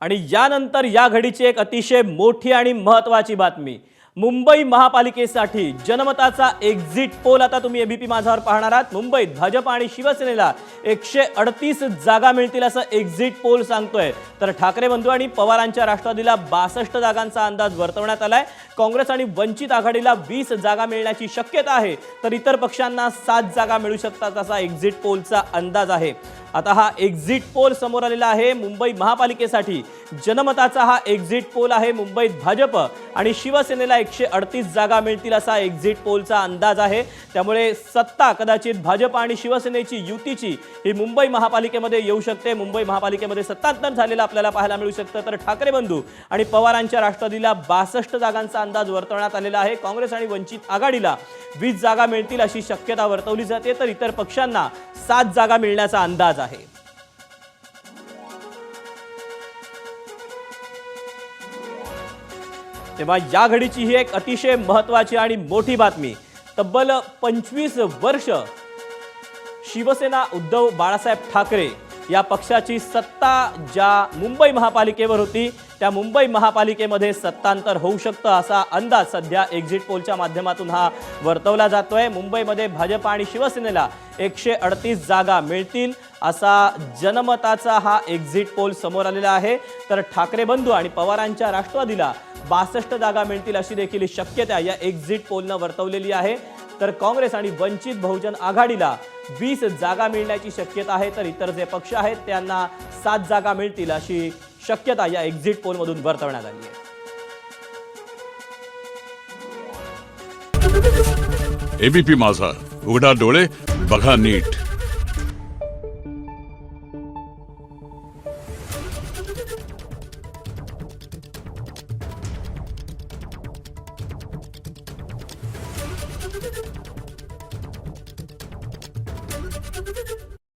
आणि यानंतर या घडीची एक अतिशय मोठी आणि महत्त्वाची बातमी। मुंबई महापालिकेसाठी जनमताचा एक्झिट पोल आता तुम्ही एबीपी माझावर पाहणार आहात। मुंबईत भाजप आणि शिवसेनेला 138 जागा मिळतील असं एक्झिट पोल सांगतोय। तर ठाकरे बंधू आणि पवारांच्या राष्ट्रवादीला 62 जागांचा अंदाज वर्तवण्यात आलाय। काँग्रेस आणि वंचित आघाडीला 20 जागा मिळण्याची शक्यता आहे, तर इतर पक्षांना 7 जागा मिळू शकतात असा एक्झिट पोलचा अंदाज आहे। आता हा एक्झिट पोल समोर आलेला आहे। मुंबई महापालिकेसाठी जनमताचा हा एक्झिट पोल आहे। मुंबईत भाजप आणि शिवसेनेला 138 जागा मिळतील असा एक्झिट पोलचा अंदाज आहे। त्यामुळे सत्ता कदाचित भाजप आणि शिवसेनेची युतीची ही मुंबई महापालिकेमध्ये येऊ शकते। मुंबई महापालिकेमध्ये सत्तांतर झालेला आपल्याला पाहायला मिळू शकतं। तर ठाकरे बंधू आणि पवारांच्या राष्ट्रवादीला 62 जागांचा अंदाज वर्तवण्यात आलेला आहे। काँग्रेस आणि वंचित आघाडीला 20 जागा मिळतील अशी शक्यता वर्तवली जाते, तर इतर पक्षांना 7 जागा मिळण्याचा अंदाज आहे। तेव्हा या घडीची ही एक अतिशय महत्त्वाची आणि मोठी बातमी। तब्बल 25 वर्ष शिवसेना उद्धव बाळासाहेब ठाकरे या पक्षाची सत्ता ज्या मुंबई महापालिकेवर होती, त्या मुंबई महापालिकेमध्ये सत्तांतर होऊ शकतं असा अंदाज सध्या एक्झिट पोलच्या माध्यमातून हा वर्तवला जातोय। मुंबईमध्ये भाजप आणि शिवसेनेला 138 जागा मिळतील असा जनमताचा हा एक्झिट पोल समोर आलेला आहे। तर ठाकरे बंधू आणि पवारांच्या राष्ट्रवादीला 62 जागा मिळतील अशी देखील शक्यता या एक्झिट पोलनं वर्तवलेली आहे। तर काँग्रेस आणि वंचित बहुजन आघाडीला 20 जागा मिळण्याची शक्यता आहे, तर इतर जे पक्ष आहेत त्यांना 7 जागा मिळतील अशी शक्यता या एक्झिट पोलमधून वर्तवण्यात आली आहे। एबीपी माझा, उघडा डोळे बघा नीट। Thank you.